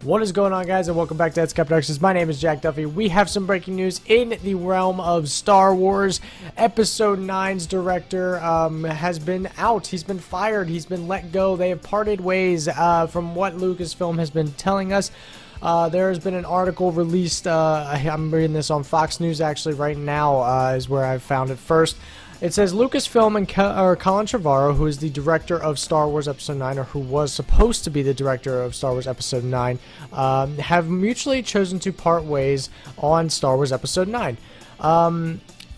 What is going on, guys, and welcome back to eNsKy Productions. My name is Jack Duffy. We have some breaking news in the realm of Star Wars. Episode 9's director has been out. He's been fired. He's been let go. They have parted ways from what Lucasfilm has been telling us. There has been an article released. I'm reading this on Fox News actually right now is where I found it first. It says Lucasfilm and Colin Trevorrow, who is the director of Star Wars Episode 9, or who was supposed to be the director of Star Wars Episode 9, have mutually chosen to part ways on Star Wars Episode 9.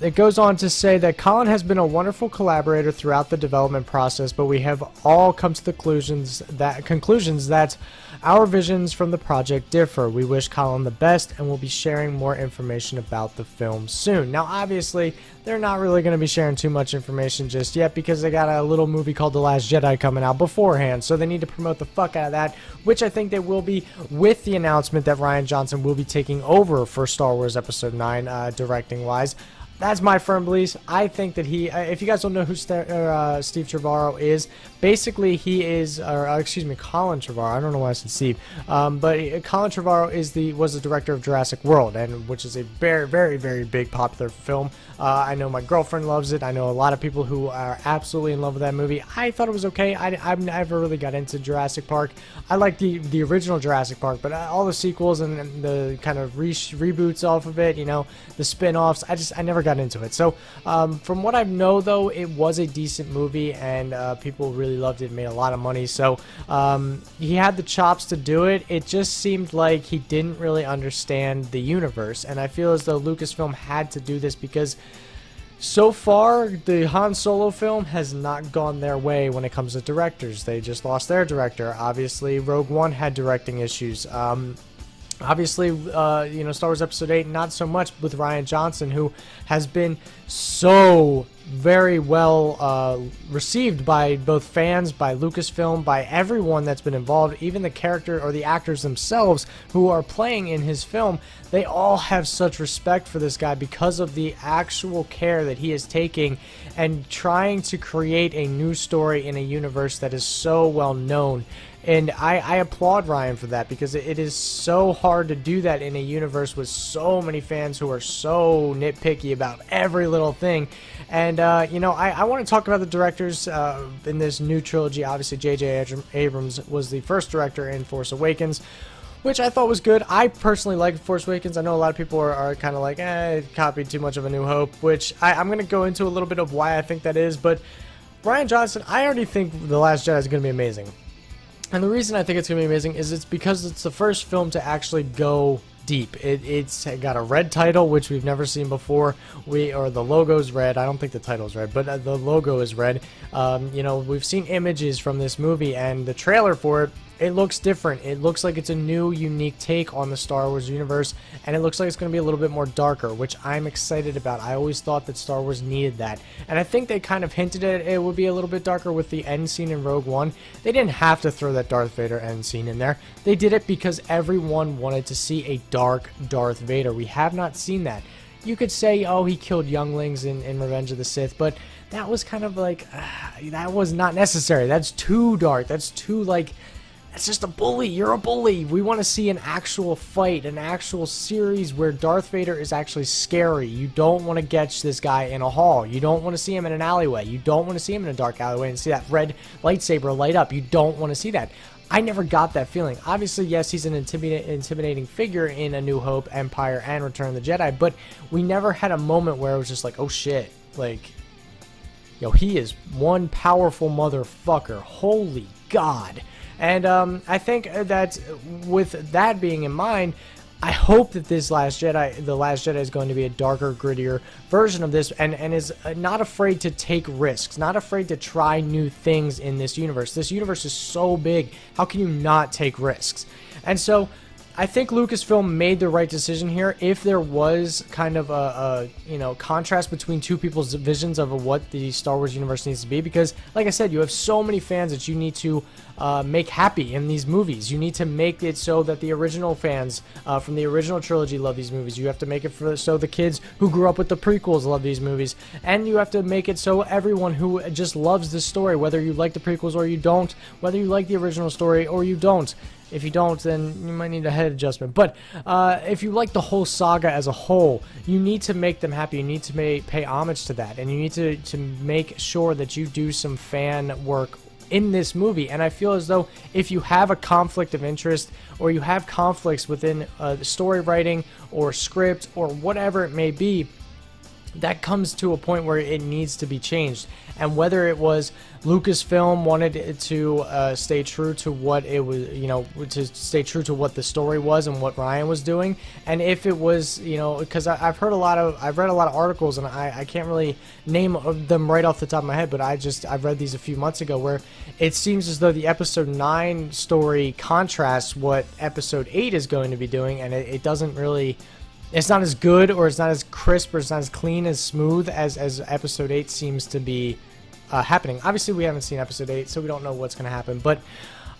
It goes on to say that Colin has been a wonderful collaborator throughout the development process, but we have all come to the conclusions that our visions from the project differ. We wish Colin the best, and we'll be sharing more information about the film soon. Now, obviously, they're not really going to be sharing too much information just yet because they got a little movie called The Last Jedi coming out beforehand, so they need to promote the fuck out of that, which I think they will be with the announcement that Rian Johnson will be taking over for Star Wars Episode 9 directing-wise. That's my firm belief. I think that he, if you guys don't know who Steve Trevorrow is, basically he is, Colin Trevorrow. I don't know why I said Steve, but Colin Trevorrow was the director of Jurassic World, and which is a very, very, very big popular film. I know my girlfriend loves it. I know a lot of people who are absolutely in love with that movie. I thought it was okay. I've never really got into Jurassic Park. I like the original Jurassic Park, but all the sequels and the kind of reboots off of it, you know, the spin-offs, I never got into it. So from what I know, though, it was a decent movie, and people really loved it. Made a lot of money, so he had the chops to do it. It just seemed like he didn't really understand the universe, and I feel as though Lucasfilm had to do this because so far the Han Solo film has not gone their way when it comes to directors. They just lost their director. Obviously, Rogue One had directing issues. Obviously, you know, Star Wars Episode 8, not so much with Rian Johnson, who has been so very well received by both fans, by Lucasfilm, by everyone that's been involved, even the character or the actors themselves who are playing in his film. They all have such respect for this guy because of the actual care that he is taking and trying to create a new story in a universe that is so well known. And I applaud Ryan for that, because it is so hard to do that in a universe with so many fans who are so nitpicky about every little thing. And, you know, I want to talk about the directors in this new trilogy. Obviously, J.J. Abrams was the first director in Force Awakens, which I thought was good. I personally like Force Awakens. I know a lot of people are kind of like, it copied too much of A New Hope, which I'm going to go into a little bit of why I think that is. But Rian Johnson, I already think The Last Jedi is going to be amazing. And the reason I think it's going to be amazing is it's because it's the first film to actually go deep. It's got a red title, which we've never seen before. Or the logo's red. I don't think the title's red, but the logo is red. You know, we've seen images from this movie, and the trailer for it, it looks different. It looks like it's a new, unique take on the Star Wars universe, and it looks like it's going to be a little bit more darker, which I'm excited about. I always thought that Star Wars needed that, and I think they kind of hinted at it would be a little bit darker with the end scene in Rogue One. They didn't have to throw that Darth Vader end scene in there. They did it because everyone wanted to see a dark Darth Vader. We have not seen that. You could say, oh, he killed younglings in Revenge of the Sith, but that was kind of like, that was not necessary. That's too dark. That's too, like, it's just a bully. You're a bully. We want to see an actual fight, an actual series where Darth Vader is actually scary. You don't want to catch this guy in a hall. You don't want to see him in an alleyway. You don't want to see him in a dark alleyway and see that red lightsaber light up. You don't want to see that. I never got that feeling. Obviously, yes, he's an intimidating figure in A New Hope, Empire, and Return of the Jedi, but we never had a moment where it was just like, oh shit, like, yo, he is one powerful motherfucker. Holy God. And I think that with that being in mind, I hope that The Last Jedi is going to be a darker, grittier version of this, and is not afraid to take risks, not afraid to try new things in this universe. This universe is so big. How can you not take risks? And so I think Lucasfilm made the right decision here. If there was kind of a you know, contrast between two people's visions of what the Star Wars universe needs to be, because like I said, you have so many fans that you need to make happy in these movies. You need to make it so that the original fans from the original trilogy love these movies. You have to make it so the kids who grew up with the prequels love these movies, and you have to make it so everyone who just loves this story, whether you like the prequels or you don't, whether you like the original story or you don't, If you don't, then you might need a head adjustment. But if you like the whole saga as a whole, you need to make them happy. You need to pay homage to that, and you need to make sure that you do some fan work in this movie. And I feel as though if you have a conflict of interest, or you have conflicts within the story writing or script or whatever it may be, that comes to a point where it needs to be changed. And whether it was Lucasfilm wanted it to stay true to what it was, to stay true to what the story was and what Ryan was doing, and if it was, because I've read a lot of articles, and I can't really name them right off the top of my head, but I've read these a few months ago, where it seems as though the episode 9 story contrasts what episode 8 is going to be doing, and it doesn't really. It's not as good, or it's not as crisp, or it's not as clean, as smooth as episode 8 seems to be happening. Obviously, we haven't seen episode 8, so we don't know what's going to happen. But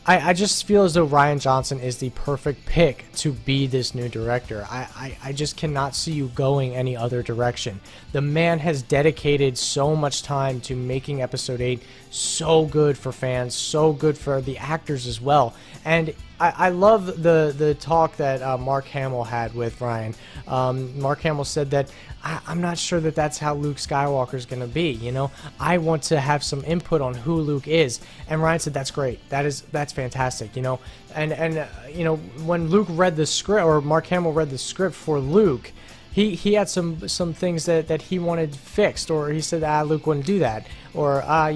I just feel as though Rian Johnson is the perfect pick to be this new director. I just cannot see you going any other direction. The man has dedicated so much time to making episode 8 so good for fans, so good for the actors as well. And I love the talk that Mark Hamill had with Ryan. Mark Hamill said that I'm not sure that that's how Luke Skywalker is going to be. I want to have some input on who Luke is. And Ryan said that's great. That's fantastic. And when Luke read the script, or Mark Hamill read the script for Luke, he had some things that he wanted fixed, or he said Luke wouldn't do that, or I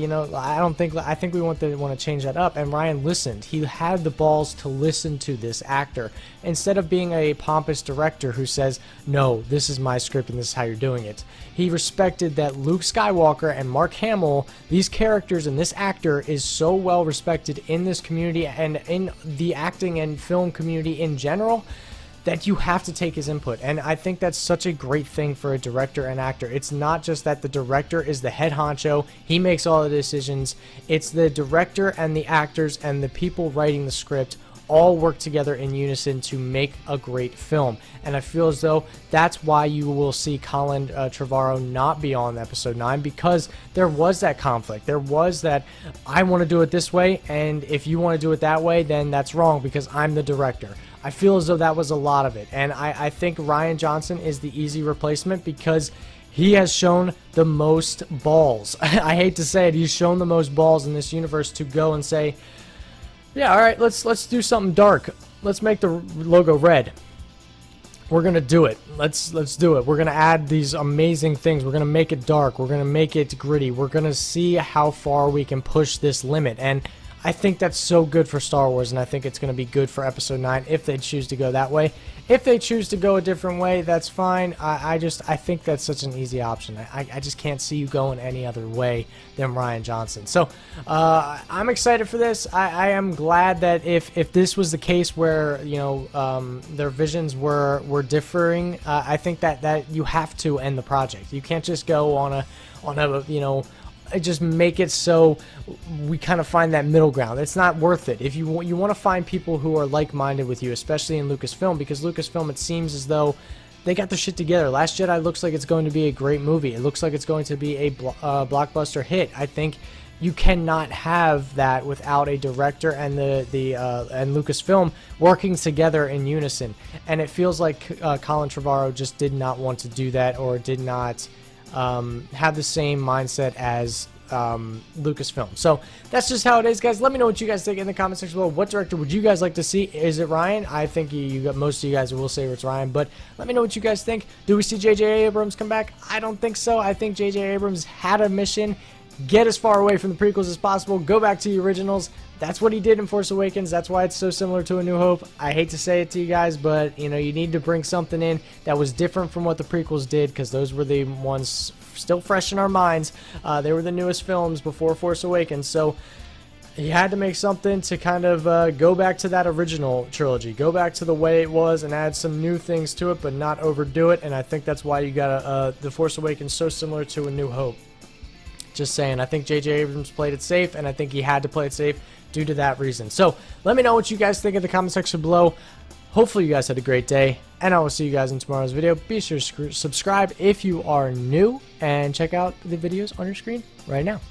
think we want to change that up. And Ryan listened. He had the balls to listen to this actor instead of being a pompous director who says, no, this is my script and this is how you're doing it. He respected that Luke Skywalker and Mark Hamill, these characters and this actor, is so well respected in this community and in the acting and film community in general, that you have to take his input. And I think that's such a great thing for a director and actor. It's not just that the director is the head honcho, he makes all the decisions. It's the director and the actors and the people writing the script all work together in unison to make a great film. And I feel as though that's why you will see Colin Trevorrow not be on episode 9, because there was that conflict. There was that, I want to do it this way, and if you want to do it that way, then that's wrong because I'm the director. I feel as though that was a lot of it. And I think Rian Johnson is the easy replacement because he has shown the most balls. I hate to say it, he's shown the most balls in this universe to go and say, yeah, all right, let's do something dark. Let's make the logo red. We're gonna do it. Let's do it. We're gonna add these amazing things. We're gonna make it dark. We're gonna make it gritty. We're gonna see how far we can push this limit. And I think that's so good for Star Wars, and I think it's going to be good for Episode 9 if they choose to go that way. If they choose to go a different way, that's fine. I think that's such an easy option. I just can't see you going any other way than Rian Johnson. So I'm excited for this. I am glad that if this was the case where their visions were differing, I think that you have to end the project. You can't just go on a just make it so we kind of find that middle ground. It's not worth it. If you want to find people who are like-minded with you, especially in Lucasfilm, because Lucasfilm, it seems as though they got their shit together. Last Jedi looks like it's going to be a great movie. It looks like it's going to be a blockbuster hit. I think you cannot have that without a director and and Lucasfilm working together in unison. And it feels like Colin Trevorrow just did not want to do that, or did not have the same mindset as Lucasfilm. So that's just how it is, guys. Let me know what you guys think in the comment section below. What director would you guys like to see? Is it Ryan? I think you got most of you guys will say it's Ryan, but let me know what you guys think. Do we see J.J. Abrams come back? I don't think so. I think J.J. Abrams had a mission. Get as far away from the prequels as possible. Go back to the originals. That's what he did in Force Awakens. That's why it's so similar to A New Hope. I hate to say it to you guys, but you need to bring something in that was different from what the prequels did, because those were the ones still fresh in our minds. They were the newest films before Force Awakens, so he had to make something to kind of go back to that original trilogy, go back to the way it was and add some new things to it, but not overdo it. And I think that's why you got The Force Awakens so similar to A New Hope. Just saying, I think J.J. Abrams played it safe, and I think he had to play it safe due to that reason. So let me know what you guys think in the comment section below. Hopefully you guys had a great day, and I will see you guys in tomorrow's video. Be sure to subscribe if you are new, and check out the videos on your screen right now.